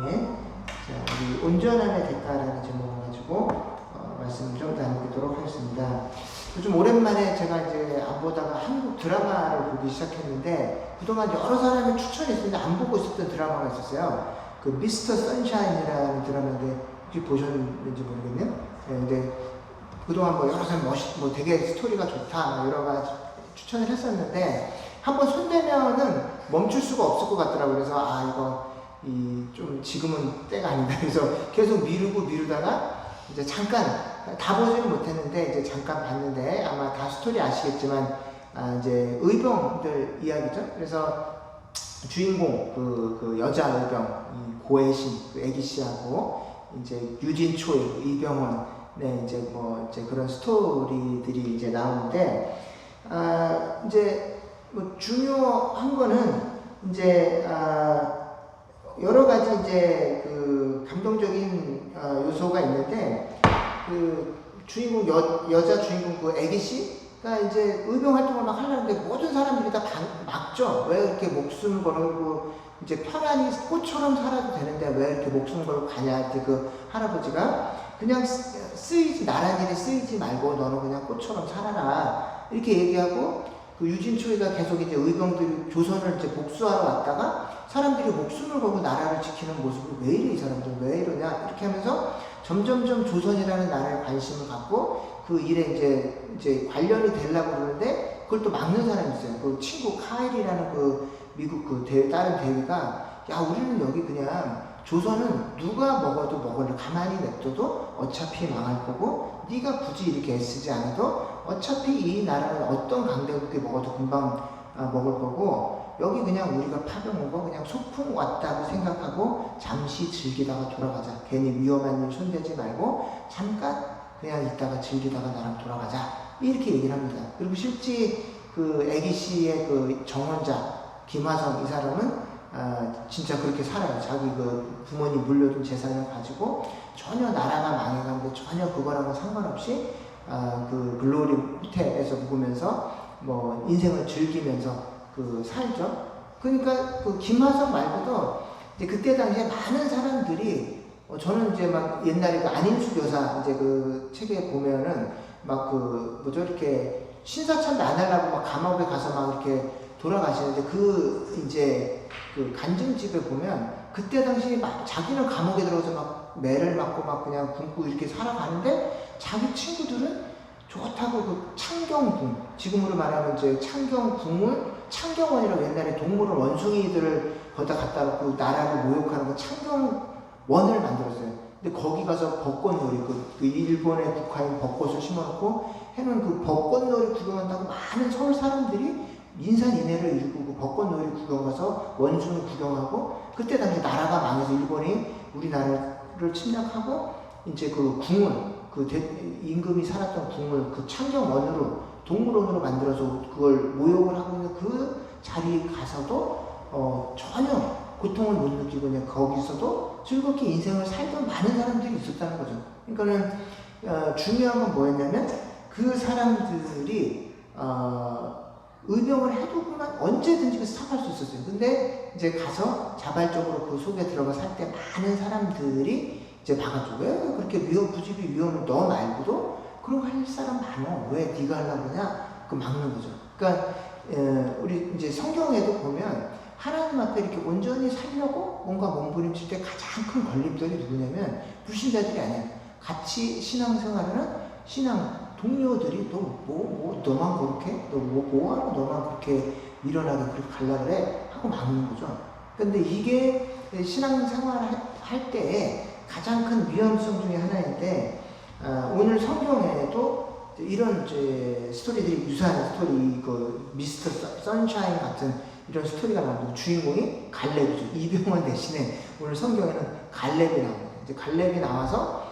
네. 자, 우리 온전함의 대가라는 제목을 가지고 말씀 좀 나누도록 하겠습니다. 요즘 오랜만에 제가 이제 안 보다가 한국 드라마를 보기 시작했는데 그동안 여러 사람이 추천했었는데 안 보고 있었던 드라마가 있었어요. 그 미스터 선샤인이라는 드라마인데 혹시 보셨는지 모르겠네요. 네, 근데 그동안 뭐 여러 사람 뭐 되게 스토리가 좋다 여러 가지 추천을 했었는데 한번 손대면은 멈출 수가 없을 것 같더라고요. 그래서 이거 좀 지금은 때가 아니다. 그래서 계속 미루다가 이제 잠깐 다 보지는 못했는데 이제 잠깐 봤는데 아마 다 스토리 아시겠지만 이제 의병들 이야기죠. 그래서 주인공 그 여자 의병 고혜신 그 애기 씨하고 이제 유진초의 이병헌 이제 뭐 이제 그런 스토리들이 이제 나오는데 이제 뭐 중요한 거는 이제 여러 가지 이제 그 감동적인 요소가 있는데 그 주인공 여자 주인공 그 애기 씨가 이제 의병 활동을 막 하려는데 모든 사람들이 다 막죠. 왜 이렇게 목숨 걸고 이제 편안히 꽃처럼 살아도 되는데 왜 이렇게 목숨 걸고 가냐 할 때 그 할아버지가 그냥 나란히 쓰이지 말고 너는 그냥 꽃처럼 살아라 이렇게 얘기하고 그 유진초이가 계속 이제 의병들이 조선을 이제 복수하러 왔다가 사람들이 목숨을 걸고 나라를 지키는 모습을 왜 이래 이 사람들 왜 이러냐 이렇게 하면서 점점점 조선이라는 나라에 관심을 갖고 그 일에 이제 관련이 되려고 그러는데 그걸 또 막는 사람이 있어요. 그 친구 카일이라는 그 미국 그 다른 대위가 야 우리는 여기 그냥 조선은 누가 먹어도 먹을 가만히 냅둬도 어차피 망할 거고 네가 굳이 이렇게 애쓰지 않아도 어차피 이 나라는 어떤 강대국이 먹어도 금방 먹을 거고 여기 그냥 우리가 파병 오고 그냥 소풍 왔다고 생각하고 잠시 즐기다가 돌아가자. 괜히 위험한 일 손대지 말고 잠깐 그냥 있다가 즐기다가 나랑 돌아가자. 이렇게 얘기를 합니다. 그리고 실제 그 애기 씨의 그 정원자 김화성 이 사람은 진짜 그렇게 살아요. 자기 그 부모님 물려준 재산을 가지고 전혀 나라가 망해가는데 전혀 그거랑은 상관없이 그 글로리 호텔에서 묵으면서 뭐 인생을 즐기면서 그 살죠. 그러니까 그 김화성 말고도 이제 그때 당시에 많은 사람들이 저는 이제 막 옛날에 그 안인수 교사 이제 그 책에 보면은 막 그 뭐죠 이렇게 신사참배 안 하려고 막 감옥에 가서 막 이렇게 돌아가시는데 그 이제 그 간증집에 보면 그때 당시에 막 자기는 감옥에 들어가서 막 매를 맞고 막 그냥 굶고 이렇게 살아가는데 자기 친구들은 좋다고 그 창경궁 지금으로 말하면 이제 창경원이라고 옛날에 동물원 원숭이들을 거기다 갖다 놓고 나라를 모욕하는 그 창경원을 만들었어요. 근데 거기 가서 벚꽃놀이 그 일본의 국화인 벚꽃을 심어놓고 해놓은 그 벚꽃놀이 구경한다고 많은 서울 사람들이 인산인해를 이루고 그 벚꽃놀이 구경 가서 원숭이 구경하고 그때 당시 나라가 망해서 일본이 우리나라를 침략하고 이제 그 궁을 임금이 살았던 궁을 그 창경원으로 동물원으로 만들어서 그걸 모욕을 하고 있는 그 자리에 가서도 전혀 고통을 못 느끼고 그냥 거기서도 즐겁게 인생을 살던 많은 사람들이 있었다는 거죠. 그러니까는 중요한 건 뭐였냐면 그 사람들이 의병을 해도 그만 언제든지 스탑할 수 있었어요. 근데 이제 가서 자발적으로 그 속에 들어가 살 때 많은 사람들이 이제 봐가지고 왜 그렇게 부집이 위험을 너 말고도 그런 거 할 사람 많어. 왜 네가 하려고 그러냐? 그 막는 거죠. 그러니까 우리 이제 성경에도 보면 하나님 앞에 이렇게 온전히 살려고 뭔가 몸부림칠 때 가장 큰 걸림돌이 누구냐면 불신자들이 아니야. 같이 신앙생활하는 신앙 동료들이 너만 그렇게? 뭐하러 너만 그렇게 밀어나게 그렇게 갈라 그래? 하고 막는 거죠. 근데 이게 신앙생활 할 때에 가장 큰 위험성 중에 하나인데, 오늘 성경에도 이런 이제 스토리들이 유사한 스토리, 그 미스터 선샤인 같은 이런 스토리가 나오고 주인공이 갈렙이죠. 이병헌 대신에 오늘 성경에는 갈렙이 나옵니다. 이제 갈렙이 나와서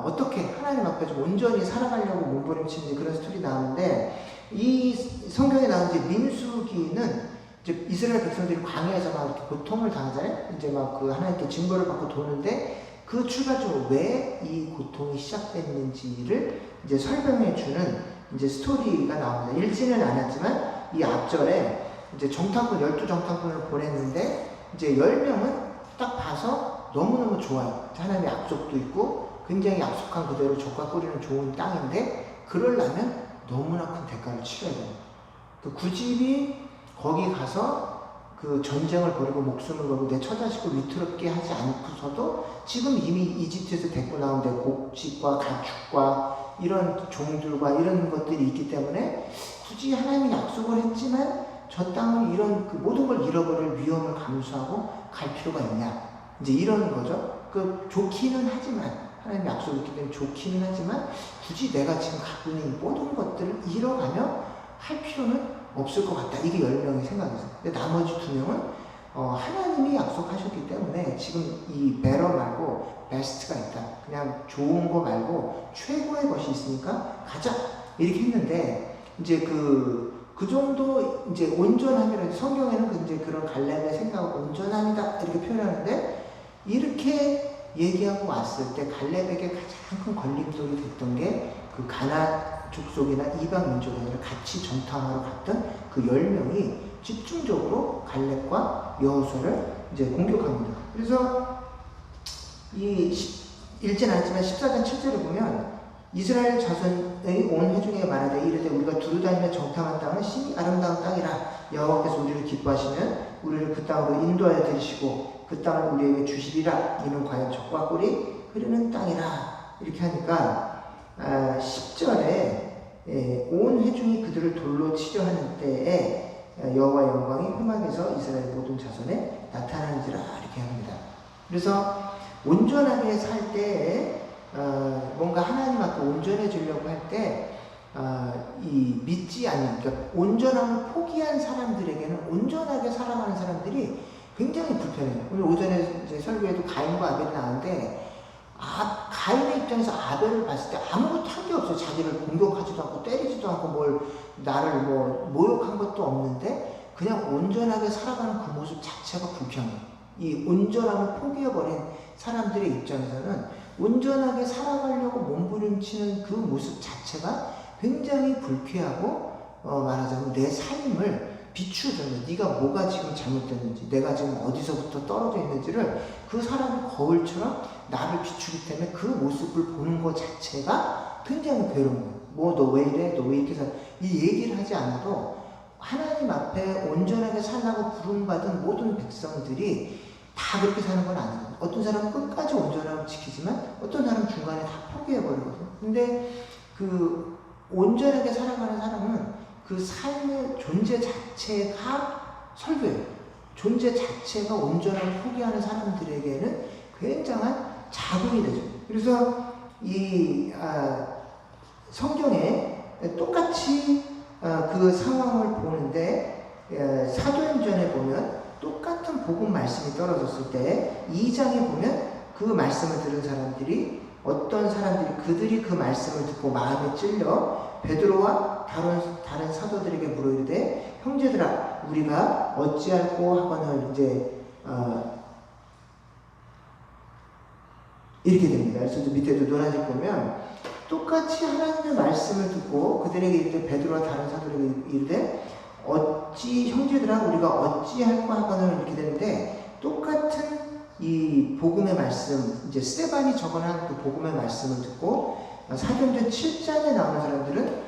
어떻게 하나님 앞에 좀 온전히 살아가려고 몸부림치는지 그런 스토리 나오는데 이 성경에 나온 이제 민수기는 이제 이스라엘 백성들이 광야에서 막 이렇게 고통을 당하잖아요. 이제 막 그 하나님께 증거를 받고 도는데 그 출발적으로 왜 이 고통이 시작됐는지를 이제 설명해 주는 이제 스토리가 나옵니다. 읽지는 않았지만 이 앞절에 이제 정탐꾼 12정탐꾼을 보냈는데 이제 10명은 딱 봐서 너무너무 좋아요. 하나님의 약속도 있고 굉장히 약속한 그대로 젖과 꿀이는 좋은 땅인데 그러려면 너무나 큰 대가를 치러야 돼요. 그 구집이 거기 가서 그 전쟁을 벌이고 목숨을 걸고 내 처자식을 위태롭게 하지 않고서도 지금 이미 이집트에서 데리고 나온 내 곡식과 가축과 이런 종들과 이런 것들이 있기 때문에 굳이 하나님이 약속을 했지만 저 땅을 이런 그 모든 걸 잃어버릴 위험을 감수하고 갈 필요가 있냐. 이제 이런 거죠. 그 좋기는 하지만 하나님의 약속이 있기 때문에 좋기는 하지만 굳이 내가 지금 갖고 있는 모든 것들을 잃어가며 할 필요는 없을 것 같다. 이게 10명의 생각이었어요. 근데 나머지 2명은 하나님이 약속하셨기 때문에 지금 이 better 말고 best가 있다. 그냥 좋은 거 말고 최고의 것이 있으니까 가자. 이렇게 했는데 이제 그 정도 이제 온전함이라는 성경에는 이제 그런 갈렙의 생각을 온전함이다 이렇게 표현하는데 이렇게 얘기하고 왔을 때 갈렙에게 가장 큰 걸림돌이 됐던 게 그 가나안 족속이나 이방 민족을 같이 전투하러 갔던 그 10명이 집중적으로 갈렙과 여호수아를 이제 공격합니다. 그래서 읽진 않지만 14장 7절을 보면 이스라엘 자손의 온 회중에게 말하되 이르되 우리가 두루다니며 정탐한 땅은 심히 아름다운 땅이라 여호와께서 우리를 기뻐하시면 우리를 그 땅으로 인도하여 들이시고 그 땅을 우리에게 주시리라. 이는 과연 젖과 꿀이 흐르는 땅이라. 이렇게 하니까 10절에 온 회중이 그들을 돌로 치려 하는 때에 여호와의 영광이 회막에서 이스라엘 모든 자손에 나타나는지라 이렇게 합니다. 그래서 온전하게 살 때에 뭔가 하나님 앞에 온전해지려고 할 때 이 믿지 않는, 그러니까 온전함을 포기한 사람들에게는 온전하게 살아가는 사람들이 굉장히 불편해요. 오늘 오전에 이제 설교에도 가인과 아벨이 나왔는데 가인의 입장에서 아벨을 봤을 때 아무것도 한 게 없어요. 자기를 공격하지도 않고 때리지도 않고 뭘 나를 뭐 모욕한 것도 없는데 그냥 온전하게 살아가는 그 모습 자체가 불편해요. 이 온전함을 포기해버린 사람들의 입장에서는 온전하게 살아가려고 몸부림치는 그 모습 자체가 굉장히 불쾌하고 말하자면 내 삶을 비추어줘요. 네가 뭐가 지금 잘못됐는지, 내가 지금 어디서부터 떨어져 있는지를 그 사람이 거울처럼 나를 비추기 때문에 그 모습을 보는 것 자체가 굉장히 괴로운 거예요. 뭐 너 왜 이래? 너 왜 이렇게 살아? 이 얘기를 하지 않아도 하나님 앞에 온전하게 살라고 부름받은 모든 백성들이 다 그렇게 사는 건 아니거든요. 어떤 사람은 끝까지 온전함을 지키지만 어떤 사람은 중간에 다 포기해버리거든요. 근데 그 온전하게 살아가는 사람은 그 삶의 존재 자체가 설교예요. 존재 자체가 온전함을 포기하는 사람들에게는 굉장한 자극이 되죠. 그래서 이 성경에 똑같이 그 상황을 보는데 사도행전에 보면 똑같은 복음 말씀이 떨어졌을 때 2장에 보면 그 말씀을 들은 사람들이 어떤 사람들이 그들이 그 말씀을 듣고 마음에 찔려 베드로와 다른 사도들에게 물어이르되 형제들아 우리가 어찌할꼬 하거늘 이제 이렇게 됩니다. 그래서 밑에도 노란색 보면 똑같이 하나님의 말씀을 듣고 그들에게 이르되 베드로와 다른 사도들에게 이르되 어찌 형제들아 우리가 어찌할꼬 하거늘 이렇게 되는데 똑같은 이 복음의 말씀 이제 스데반이 적어놓은 그 복음의 말씀을 듣고 사도행전 7장에 나오는 사람들은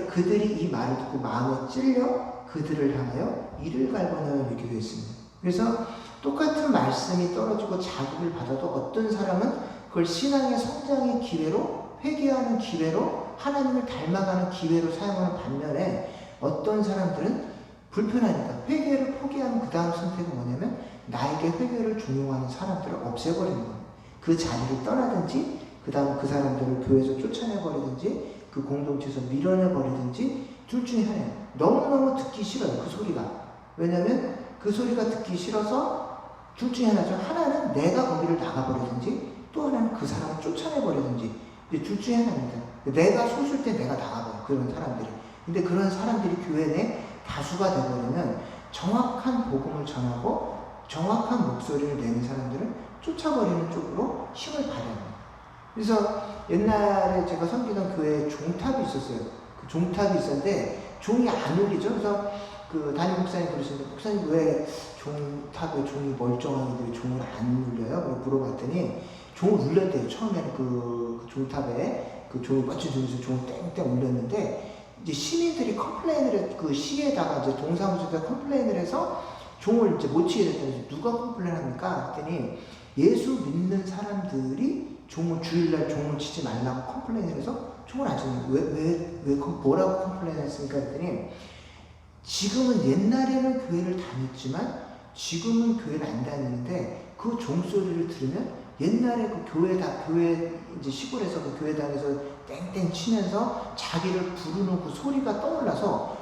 그들이 이 말을 듣고 마음에 찔려 그들을 향하여 이를 갈거나요 이렇게 되어 있습니다. 그래서 똑같은 말씀이 떨어지고 자극을 받아도 어떤 사람은 그걸 신앙의 성장의 기회로 회개하는 기회로 하나님을 닮아가는 기회로 사용하는 반면에 어떤 사람들은 불편하니까 회개를 포기하는 그 다음 선택은 뭐냐면 나에게 회개를 종용하는 사람들을 없애버리는 거예요. 그 자리를 떠나든지 그 다음 그 사람들을 교회에서 쫓아내버리든지 그 공동체에서 밀어내버리든지 둘 중에 하나예요. 너무너무 듣기 싫어요. 그 소리가. 왜냐면 그 소리가 듣기 싫어서 둘 중에 하나죠. 하나는 내가 거기를 나가버리든지 또 하나는 그 사람을 쫓아내버리든지 둘 중에 하나입니다. 내가 솟을 때 내가 나가버려요. 그런 사람들이. 근데 그런 사람들이 교회 내 다수가 되버리면 정확한 복음을 전하고 정확한 목소리를 내는 사람들을 쫓아버리는 쪽으로 힘을 발휘합니다. 그래서 옛날에 제가 섬기던 교회에 종탑이 있었어요. 그 종탑이 있었는데 종이 안 울리죠. 그래서 그 담임 목사님 그러시는데, 목사님 왜 종탑에 종이 멀쩡한데 왜 종을 안 울려요? 물어봤더니 종을 울렸대요. 처음에는 그 종탑에 그 종이 뻗쳐주면서 종을 땡땡 울렸는데, 이제 시민들이 컴플레인을 그 시에다가 이제 동사무소에다 컴플레인을 해서 종을 이제 못 치게 됐더니, 누가 컴플레인합니까? 그랬더니 예수 믿는 사람들이 종을 주일날 종을 치지 말라고 컴플레인을 해서 종을 안 치는 거예요. 왜 뭐라고 컴플레인했습니까? 그랬더니 지금은 옛날에는 교회를 다녔지만 지금은 교회를 안 다니는데 그 종소리를 들으면 옛날에 그 교회 이제 시골에서 그 교회당에서 땡땡 치면서 자기를 부르는 그 소리가 떠올라서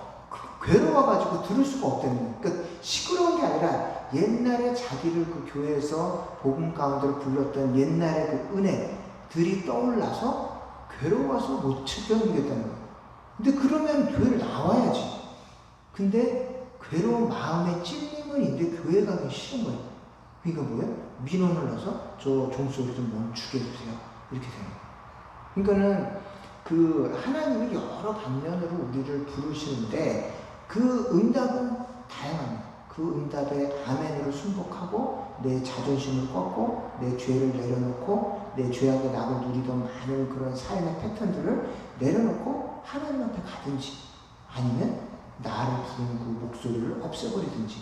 괴로워가지고 들을 수가 없다는 거예요. 그러니까 시끄러운 게 아니라 옛날에 자기를 그 교회에서 복음 가운데로 불렀던 옛날의 그 은혜들이 떠올라서 괴로워서 못 견디겠다는 거예요. 근데 그러면 교회를 나와야지. 근데 괴로운 마음에 찔림은 있는데 교회 가기 싫은 거예요. 그러니까 뭐예요? 민원을 넣어서 저 종소리 좀 멈추게 해주세요. 이렇게 되는 거예요. 그러니까는 그 하나님이 여러 방면으로 우리를 부르시는데 그 응답은 다양합니다. 그 응답에 아멘으로 순복하고 내 자존심을 꺾고 내 죄를 내려놓고 내 죄악의 낙을 누리던 많은 그런 삶의 패턴들을 내려놓고 하나님 앞에 가든지, 아니면 나를 부르는 그 목소리를 없애버리든지,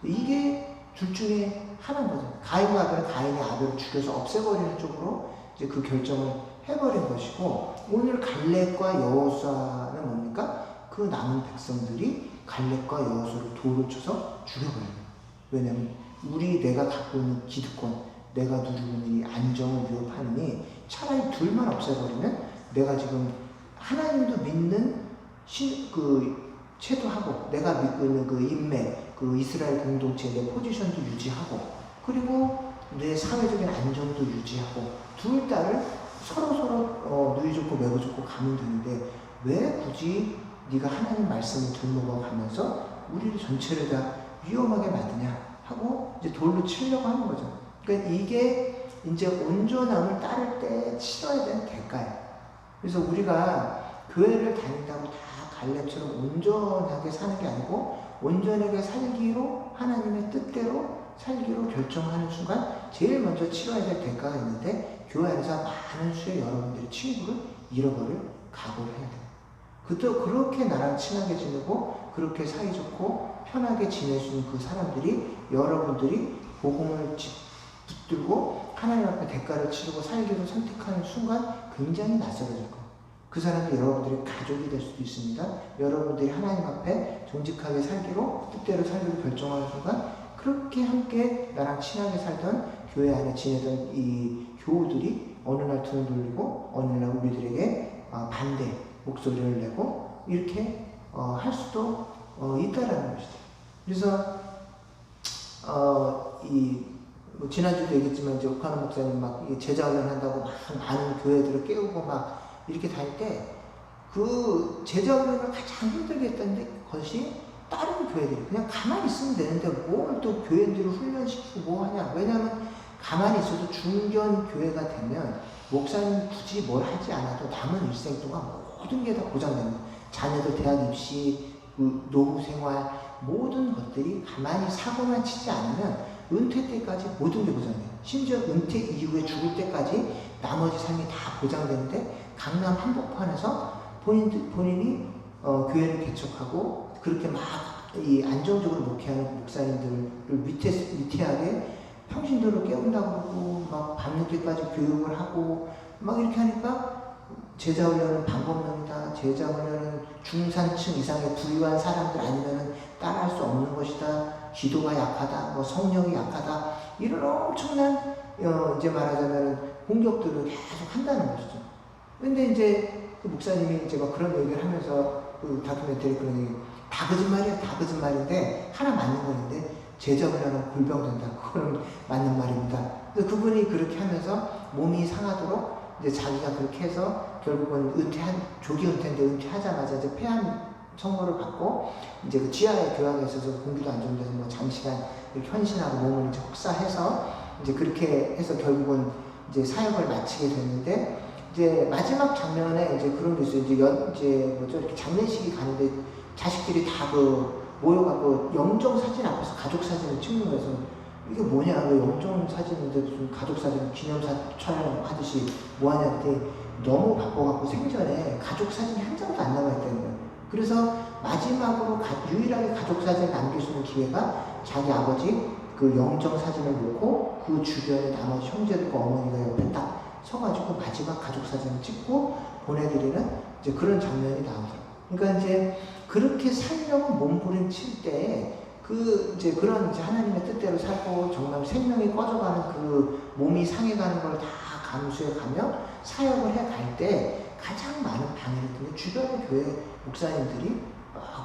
이게 둘 중에 하나인 거죠. 가인과 아벨은 가인이 아벨을 죽여서 없애버리는 쪽으로 이제 그 결정을 해버린 것이고, 오늘 갈렙과 여호수아는 뭡니까? 그 남은 백성들이 갈렙과 여호수아를 돌을 쳐서 죽여버려요. 왜냐면 내가 갖고 있는 기득권, 내가 누리고 있는 이 안정을 위협하느니 차라리 둘만 없애버리면 내가 지금 하나님도 믿는 체도하고, 내가 믿고 있는 그 인맥, 그 이스라엘 공동체의 내 포지션도 유지하고, 그리고 내 사회적인 안정도 유지하고, 둘 다를 서로 누이 좋고 매고 좋고 가면 되는데, 왜 굳이 네가 하나님 말씀을 들먹어 가면서 우리를 전체를 다 위험하게 만드냐 하고 이제 돌로 치려고 하는 거죠. 그러니까 이게 이제 온전함을 따를 때 치러야 되는 대가예요. 그래서 우리가 교회를 다닌다고 다 갈렙처럼 온전하게 사는 게 아니고, 온전하게 살기로, 하나님의 뜻대로 살기로 결정하는 순간 제일 먼저 치러야 될 대가가 있는데, 교회 안에서 많은 수의 여러분들의 친구를 잃어버릴 각오를 해야 돼요. 그것도 그렇게 나랑 친하게 지내고 그렇게 사이좋고 편하게 지낼 수 있는 그 사람들이, 여러분들이 복음을 붙들고 하나님 앞에 대가를 치르고 살기로 선택하는 순간 굉장히 낯설어질 거예요. 그 사람도 여러분들의 가족이 될 수도 있습니다. 여러분들이 하나님 앞에 정직하게 살기로, 뜻대로 살기로 결정하는 순간, 그렇게 함께 나랑 친하게 살던 교회 안에 지내던 이 교우들이 어느 날 등을 돌리고 어느 날 우리들에게 반대 목소리를 내고 이렇게 할 수도 있다라는 것이죠. 그래서 뭐 지난주도 얘기했지만 이제 오카노 목사님 막 제자 훈련한다고 막 많은 교회들을 깨우고 막 이렇게 다닐 때, 그 제자 훈련을 가장 힘들게 했던 것이 다른 교회들이 그냥 가만히 있으면 되는데 뭘 또 교회들을 훈련시키고 뭐 하냐. 왜냐하면 가만히 있어도 중견 교회가 되면 목사님 굳이 뭘 하지 않아도 남은 일생 동안 모든 게 다 보장됩니다. 자녀들 대학 입시, 노후 생활, 모든 것들이 가만히 사고만 치지 않으면 은퇴 때까지 모든 게 보장돼요. 심지어 은퇴 이후에 죽을 때까지 나머지 삶이 다 보장되는데, 강남 한복판에서 본인이 교회를 개척하고 그렇게 막 이 안정적으로 목회하는 목사님들을 위태하게 평신도를 깨운다고 그러고 막 밤늦게까지 교육을 하고 막 이렇게 하니까, 제자 훈련은 방법론이다, 제자 훈련은 중산층 이상의 부유한 사람들 아니면은 따라할 수 없는 것이다, 기도가 약하다, 뭐 성령이 약하다, 이런 엄청난 이제 말하자면 공격들을 계속 한다는 것이죠. 근데 이제 그 목사님이 이제 막 그런 얘기를 하면서 그 다큐멘터리 그런 얘기, 다 거짓말이야, 다 거짓말인데 하나 맞는 건데, 제자 훈련은 골병된다, 그거는 맞는 말입니다. 그래서 그분이 그렇게 하면서 몸이 상하도록 이제 자기가 그렇게 해서 결국은 조기 은퇴인데 은퇴하자마자 이제 폐암 선고를 받고 이제 그 지하에 교학에 있어서 공기도 안 좋은 데서 뭐 장시간 이렇게 헌신하고 몸을 이제 혹사해서 이제 그렇게 해서 결국은 이제 사역을 마치게 됐는데, 이제 마지막 장면에 이제 그런 게 있어요. 이제 이렇게 장례식이 가는데 자식들이 다 모여갖고 영정 사진 앞에서 가족 사진을 찍는 거에서 이게 뭐냐, 왜 영정 사진인데 무슨 가족 사진 기념사 촬영하듯이 뭐하냐 그때 너무 바빠갖고 생전에 가족 사진이 한 장도 안 남아있다는 거예요. 그래서 마지막으로 유일하게 가족 사진을 남길 수 있는 기회가 자기 아버지 그 영정 사진을 놓고 그 주변에 나머지 형제들과 어머니가 옆에 딱 서가지고 마지막 가족 사진을 찍고 보내드리는 이제 그런 장면이 나오더라고요. 그러니까 이제 그렇게 살려고 몸부림칠 때에 이제 그런 이제 하나님의 뜻대로 살고 정말 생명이 꺼져가는 그 몸이 상해가는 걸 다 감수해 가며 사역을 해 갈 때 가장 많은 방해를 듣는 주변의 교회 목사님들이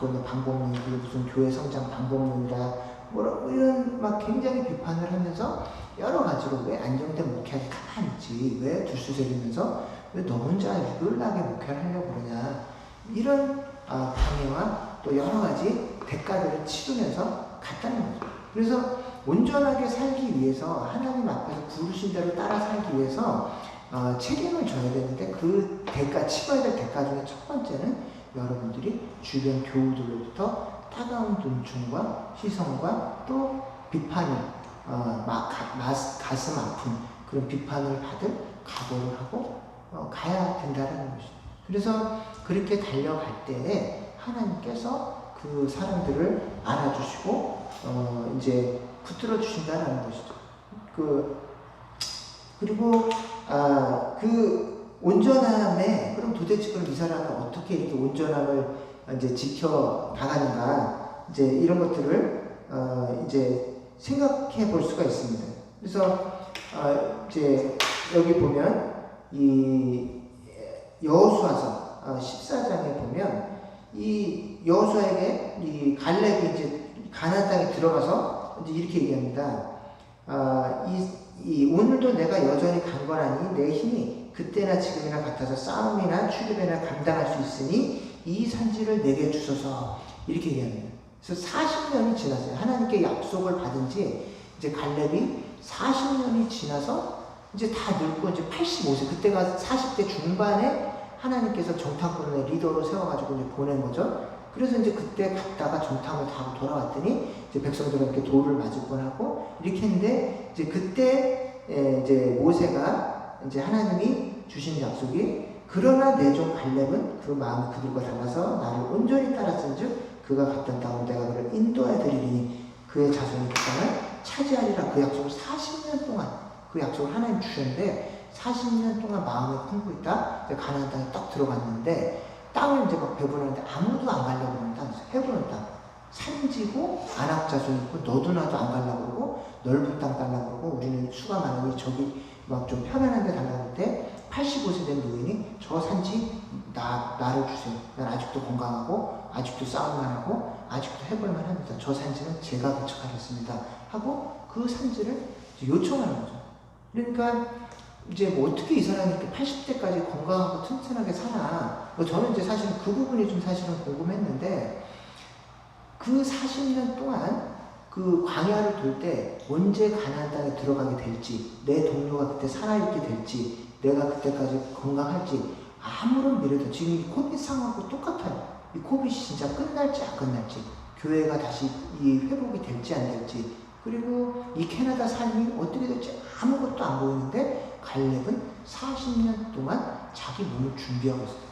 뭐 방법론이 무슨 교회 성장 방법론이라 뭐라 이런 막 굉장히 비판을 하면서 여러 가지로 왜 안정된 목회하기 가만히 있지, 왜 들쑤새리면서 왜 너 혼자 유별나게 목회를 하려고 그러냐, 이런 방해와 또 여러 가지 대가들을 치르면서 갔다는 거죠. 그래서 온전하게 살기 위해서 하나님 앞에서 부르신 대로 따라 살기 위해서 책임을 져야 되는데 그 치러야 될 대가 중에 첫 번째는 여러분들이 주변 교우들로부터 따가운 눈총과 시선과 또 비판을 가슴 아픈 그런 비판을 받을 각오를 하고 가야 된다는 것이죠. 그래서 그렇게 달려갈 때에 하나님께서 그 사람들을 알아주시고 이제 붙들어 주신다는 것이죠. 그리고 그 온전함에 그럼 도대체 그럼 이 사람은 어떻게 이렇게 온전함을 이제 지켜 나가는가, 이제 이런 것들을 이제 생각해 볼 수가 있습니다. 그래서 이제 여기 보면 이 여호수아서 14장에 보면 이 여호수아에게 이 갈렙이 이제 가나안 땅에 들어가서 이제 이렇게 얘기합니다. 오늘도 내가 여전히 강건하니 내 힘이 그때나 지금이나 같아서 싸움이나 출입이나 감당할 수 있으니 이 산지를 내게 주소서, 이렇게 얘기합니다. 그래서 40년이 지났어요. 하나님께 약속을 받은 지 이제 갈렙이 40년이 지나서 이제 다 늙고 이제 85세, 그때가 40대 중반에 하나님께서 정탐꾼의 리더로 세워가지고 이제 보낸 거죠. 그래서 이제 그때 갔다가 정탐을 타고 돌아왔더니 이제 백성들한테 돌을 맞을 뻔하고 이렇게 했는데, 이제 그때 이제 모세가 이제 하나님이 주신 약속이, 그러나 내 종 갈렙은 그 마음을 그들과 달라서 나를 온전히 따랐은즉 그가 갔던 땅으로 내가 그를 인도해 드리리니 그의 자손이 그 땅을 차지하리라. 그 약속을 40년 동안 그 약속을 하나님 주셨는데 40년 동안 마음에 품고 있다. 가나안 땅에 딱 들어갔는데 땅을 이제 막 배분하는데 아무도 안 가려고 그러는 땅, 해보는 땅, 산지고 안악자손 있고 너도 나도 안 가려고 그러고 넓은 땅 달라고 그러고 우리는 수가 많으니 저기 막 좀 편안한 데 달라고 할 때 85세 된 노인이 저 산지 나를 주세요. 난 아직도 건강하고 아직도 싸움만 하고 아직도 해볼만 합니다. 저 산지는 제가 개척하겠습니다 하고 그 산지를 요청하는 거죠. 그러니까 이제 뭐 어떻게 이 사람이 이렇게 80대까지 건강하고 튼튼하게 살아. 저는 이제 사실 그 부분이 좀 사실은 궁금했는데, 그 40년 동안 그 광야를 돌 때 언제 가나안 땅에 들어가게 될지, 내 동료가 그때 살아있게 될지, 내가 그때까지 건강할지 아무런 미래도, 지금 이 코비드 상황하고 똑같아요. 이 코비드이 진짜 끝날지 안 끝날지, 교회가 다시 이 회복이 될지 안 될지, 그리고 이 캐나다 삶이 어떻게 될지 아무것도 안 보이는데 갈렙은 40년 동안 자기 몸을 준비하고 있어요.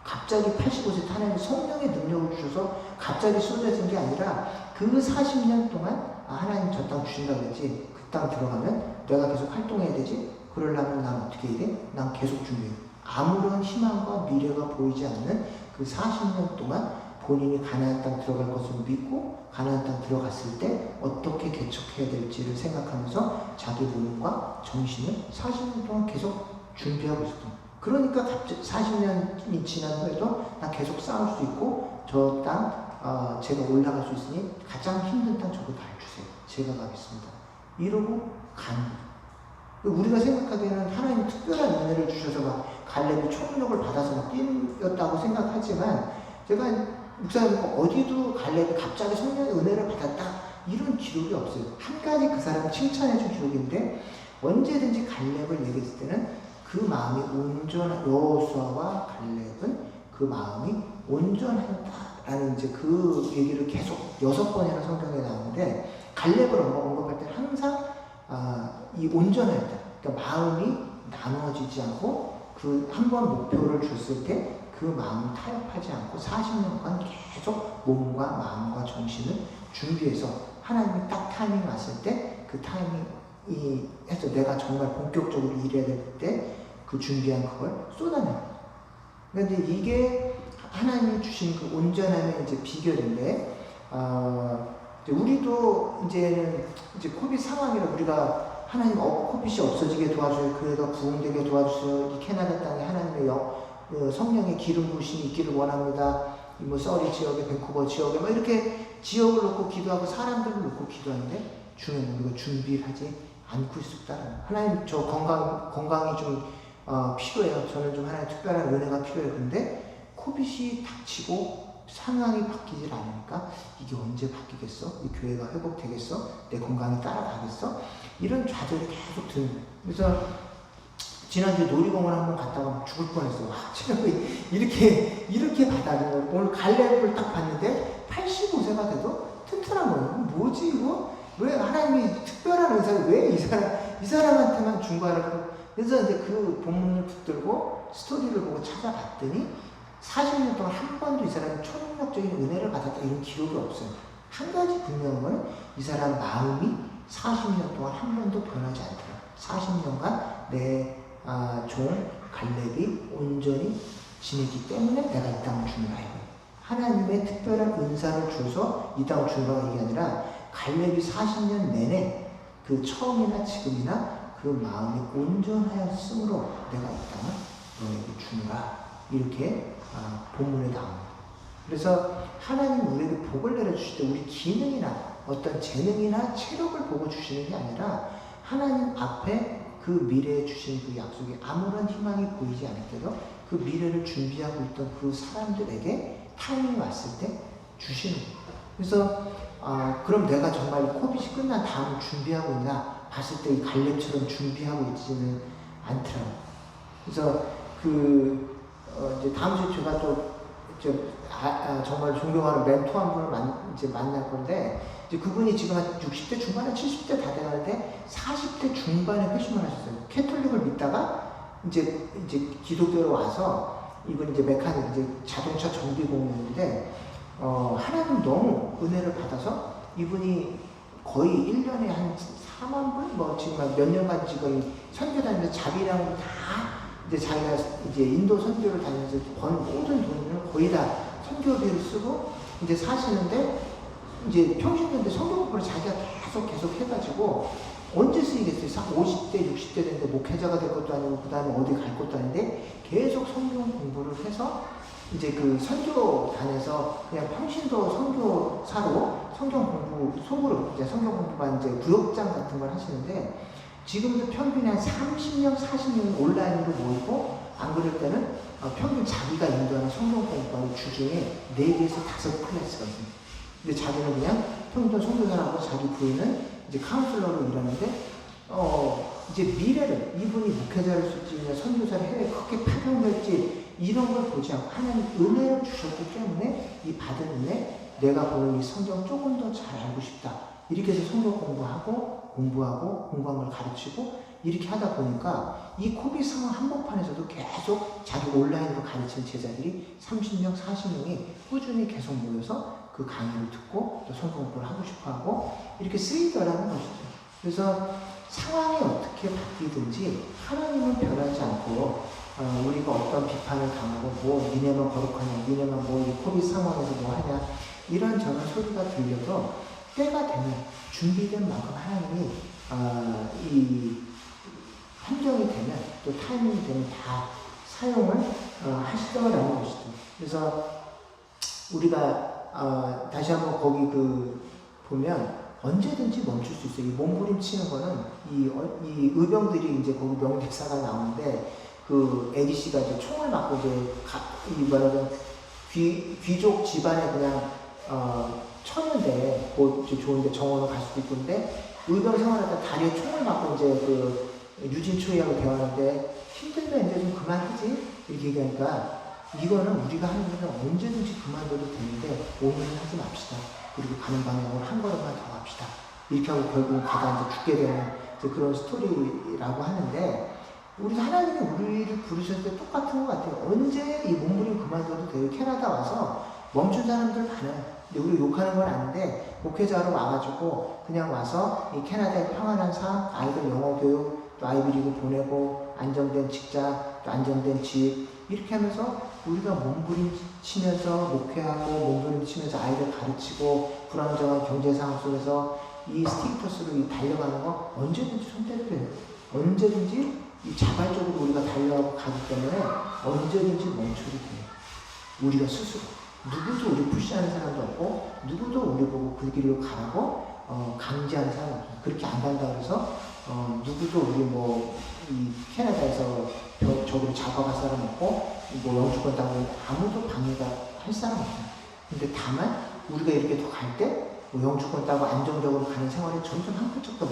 갑자기 85세 하나님이 성령의 능력을 주셔서 갑자기 쏟아진 게 아니라 그 40년 동안 하나님 저 땅 주신다 그랬지, 그 땅 들어가면 내가 계속 활동해야 되지, 그러려면 난 어떻게 해야 돼? 난 계속 준비해. 아무런 희망과 미래가 보이지 않는 그 40년 동안 본인이 가나안 땅 들어갈 것을 믿고 가나안 땅 들어갔을 때 어떻게 개척해야 될지를 생각하면서 자기 몸과 정신을 40년 동안 계속 준비하고 있었던 거예요. 그러니까 갑자기 40년이 지난 후에도 나 계속 싸울 수 있고 저 땅 제가 올라갈 수 있으니 가장 힘든 땅 저거 다 주세요. 제가 가겠습니다. 이러고 가는 거예요. 우리가 생각하기에는 하나님 특별한 은혜를 주셔서 막 갈렙이 총력을 받아서 막 뛰었다고 생각하지만, 제가 목사님 어디도 갈렙이 갑자기 성령의 은혜를 받았다 이런 기록이 없어요. 한 가지 그 사람 칭찬해준 기록인데, 언제든지 갈렙을 얘기했을 때는 그 마음이 온전한, 여호수아와 갈렙은 그 마음이 온전하다라는 라는 이제 그 얘기를 계속 6번이나 성경에 나오는데, 갈렙을 언급할 때 항상 이 온전할 때, 그러니까 마음이 나누어지지 않고 그 한 번 목표를 줬을 때 그 마음을 타협하지 않고 40년간 계속 몸과 마음과 정신을 준비해서 하나님이 딱 타이밍 왔을 때 그 타이밍이 해서 내가 정말 본격적으로 일해야 될 때 그 준비한 그걸 쏟아내는. 그런데 이게 하나님이 주신 그 온전함의 이제 비결인데, 우리도 이제는 이제 코빗 상황이라 우리가 하나님 코빗이 없어지게 도와줘요. 교회가 부흥되게 도와주세요. 이 캐나다 땅에 하나님의 성령의 기름 부으심이 있기를 원합니다. 뭐 서리 지역에, 밴쿠버 지역에 막 이렇게 지역을 놓고 기도하고 사람들을 놓고 기도하는데 중요한 건 우리가 준비를 하지 않고 있었다는. 하나님 저 건강이 좀 필요해요. 저는 좀 하나의 특별한 은혜가 필요해요. 근데 코빗이 닥치고 상황이 바뀌질 않으니까 이게 언제 바뀌겠어? 이 교회가 회복되겠어? 내 건강이 따라가겠어? 이런 좌절이 계속 드는 거예요. 그래서 지난주에 놀이공원 한번 갔다가 막 죽을 뻔했어요. 와, 체력이 이렇게 바닥인 거예요. 오늘 갈렙을 딱 봤는데 85세가 돼도 튼튼한 거예요. 뭐지 이거? 왜 하나님이 특별한 은사를 왜 이 사람한테만 준 거라고? 그래서 이제 그 본문을 붙들고 스토리를 보고 찾아봤더니 40년 동안 한 번도 이 사람이 초능력적인 은혜를 받았다 이런 기록이 없어요. 한 가지 분명한 건 이 사람 마음이 40년 동안 한 번도 변하지 않더라. 40년간 내 종 갈렙이 온전히 지내기 때문에 내가 이 땅을 주는 거예요. 하나님의 특별한 은사를 줘서 이 땅을 주는 거가 이게 아니라 갈렙이 40년 내내 그 처음이나 지금이나 그 마음이 온전하였으므로 내가 이 땅을 너에게 주노라. 이렇게 본문에 나옵니다. 그래서 하나님 우리에게 복을 내려주실 때 우리 기능이나 어떤 재능이나 체력을 보고 주시는 게 아니라 하나님 앞에 그 미래에 주신 그 약속이 아무런 희망이 보이지 않을 때도 그 미래를 준비하고 있던 그 사람들에게 타이밍이 왔을 때 주시는 거예요. 그래서 그럼 내가 정말 코빗이 끝난 다음 준비하고 있나 봤을 때 이 갈렙처럼 준비하고 있지는 않더라고요. 그래서 이제 다음 주에 제가 또 정말 존경하는 멘토 한 분을 이제 만날 건데, 이제 그분이 지금 한 60대 중반에 70대 다 돼가는데 40대 중반에 회심을 하셨어요. 캐톨릭을 믿다가 이제 기독교로 와서 이분 이제 메카닉 이제 자동차 정비 공무원인데 하나님 너무 은혜를 받아서 이분이 거의 1년에 한 4만 불? 뭐 지금 몇 년간 지금 선교 다니면서 자비랑 다 이제 자기가 이제 인도 선교를 다니면서 번 모든 돈을 거의 다 선교비를 쓰고 이제 사시는데, 이제 평신도인데 선교 공부를 자기가 계속 해가지고 언제 쓰이겠어요? 50대, 60대 됐는데 목회자가 될 것도 아니고 그 다음에 어디 갈 것도 아닌데 계속 성경 공부를 해서 이제 그 선교단에서 그냥 평신도 선교사로 성경 공부 속으로 이제 성경 공부반 이제 구역장 같은 걸 하시는데, 지금도 평균 한 30명, 40명 온라인으로 모이고, 안 그럴 때는 평균 자기가 인도하는 성경 공부반 주중에 4개에서 5클래스가 있습니다. 근데 자기는 그냥 평균 선교사라고 자기 부인은 이제 카운슬러로 일하는데, 이제 미래를 이분이 목회자를 쓸지 선교사를 해외에 크게 파견될지 이런 걸 보지 않고 하나님 은혜를 주셨기 때문에 이 받은 은혜, 내가 보는 이 성경 조금 더 잘 알고 싶다. 이렇게 해서 성경 공부하고 공부한 걸 가르치고 이렇게 하다 보니까 이 코빗 상황 한복판에서도 계속 자기 온라인으로 가르치는 제자들이 30명, 40명이 꾸준히 계속 모여서 그 강의를 듣고 또 성경 공부를 하고 싶어 하고 이렇게 쓰이더라는 것이죠. 그래서 상황이 어떻게 바뀌든지 하나님은 변하지 않고, 우리가 어떤 비판을 당하고 뭐 니네만 거룩하냐, 니네만 뭐 이 코빗 상황에서 뭐 하냐 이런저런 소리가 들려도 때가 되면 준비된 만큼 하나님이 이 환경이 되면 또 타이밍이 되면 다 사용을 하시더라는 것이죠. 그래서 우리가 다시 한번 거기 보면 언제든지 멈출 수 있어요. 이 몸부림치는 거는 이 의병들이 이제 거기 명대사가 나오는데 그 에디씨가 이제 총을 맞고 이제 이 뭐라고 귀족 집안에 그냥 쳤는데 뭐 좋은데 정원을 갈 수도 있고, 근데 의병 생활하다 다리에 총을 맞고 이제 그 유진초이하고 대화하는데 힘들면 이제 좀 그만하지 이렇게 얘기하니까 이거는 우리가 하는 일은 언제든지 그만둬도 되는데 오늘은 하지 맙시다. 그리고 가는 방향으로 한 걸음만 더 갑시다. 이렇게 하고 결국은 가다 이제 죽게 되는 이제 그런 스토리라고 하는데, 우리 하나님이 우리를 부르셨을 때 똑같은 것 같아요. 언제 이 몸부림 그만둬도 돼요. 캐나다 와서 멈춘 사람들 많아요. 근데 우리 욕하는 건 아닌데, 목회자로 와가지고 그냥 와서 이 캐나다의 평안한 삶, 아이들 영어 교육, 또 아이비리그 보내고 안정된 직장, 또 안정된 집, 이렇게 하면서 우리가 몸부림치면서 목회하고 몸부림치면서 아이들 가르치고 불안정한 경제 상황 속에서 이 스테이터스로 달려가는 거 언제든지 선택을 해요. 언제든지 이 자발적으로 우리가 달려가고 가기 때문에 언제든지 멈춰도 돼요. 우리가 스스로. 누구도 우리 푸시하는 사람도 없고, 누구도 우리 보고 그 길로 가라고 강제하는 사람 없어요. 그렇게 안 간다 그래서 누구도 우리 이 캐나다에서 저기로 잡아갈 사람 없고, 영주권 따고 아무도 방해가 할 사람 없어요. 근데 다만 우리가 이렇게 더 갈 때 영주권 따고 안정적으로 가는 생활이 점점 한 발짝 더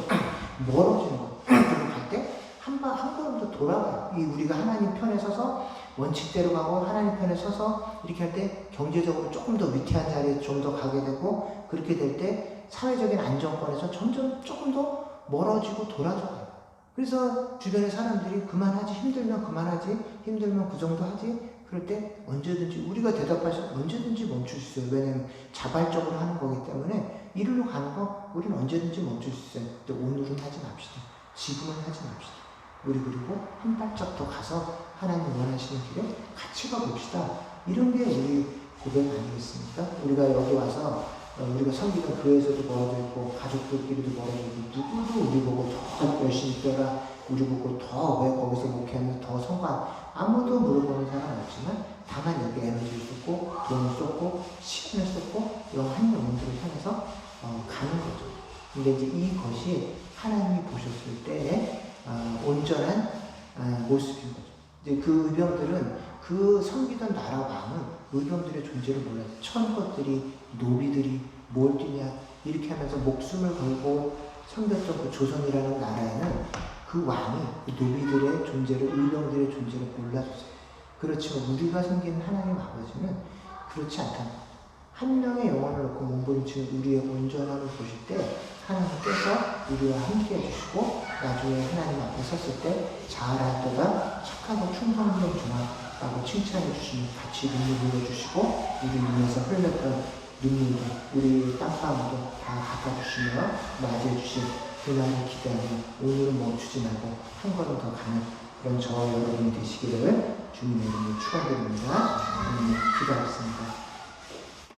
멀어지는 거예요. 그리고 갈 때 한 걸음 더 돌아가요. 이 우리가 하나님 편에 서서 원칙대로 가고 하나님 편에 서서 이렇게 할 때 경제적으로 조금 더 위태한 자리에 좀 더 가게 되고, 그렇게 될 때 사회적인 안정권에서 점점 조금 더 멀어지고 돌아져요. 그래서 주변의 사람들이 그만하지, 힘들면 그만하지, 힘들면 그 정도 하지, 그럴 때 언제든지 우리가 대답하셔서 언제든지 멈출 수 있어요. 왜냐면 자발적으로 하는 거기 때문에 이리로 가는 거 우리는 언제든지 멈출 수 있어요. 근데 오늘은 하지 맙시다. 지금은 하지 맙시다. 우리 그리고 한 발짝 더 가서 하나님 원하시는 길에 같이 가봅시다. 이런 게 우리 고백 아니겠습니까? 우리가 여기 와서 우리가 섬기는 교회에서도 멀어져 있고 가족들끼리도 멀어져 있고, 누구도 우리 보고 더 열심히 뛰어라, 우리 보고 더 왜 거기서 목회하면 더 성공, 아무도 물어보는 사람 없지만 다만 여기 에너지를 쏟고 돈을 쏟고 시간을 쏟고 한 영혼들을 향해서 가는 거죠. 근데 이제 이것이 하나님이 보셨을 때의 온전한 모습인 거죠. 이제 그 의병들은 그 섬기던 나라 왕은 의병들의 존재를 몰라요. 천것들이, 노비들이 뭘 뛰냐 이렇게 하면서 목숨을 걸고 섬겼던 그 조선이라는 나라에는 그 왕이 그 노비들의 존재를, 의병들의 존재를 몰라줬어요. 그렇지만 우리가 섬기는 하나님 아버지는 그렇지 않다. 한 명의 영혼을 놓고 몸부림치는 우리의 온전함을 보실 때 하나님께서 우리와 함께 해주시고, 나중에 하나님 앞에 섰을 때 잘하더라, 착하고 충성스러운 종아라고 칭찬해 주시면 같이 눈물 흘려주시고, 우리 눈에서 흘렸던 눈물도, 우리 땀방울도 다 닦아주시며 맞이해 주신 그날을 기대하며 오늘은 멈추지 말고 한 걸음 더 가는 그런 저와 여러분이 되시기를 주님의 이름으로 축원드립니다. 기도하겠습니다.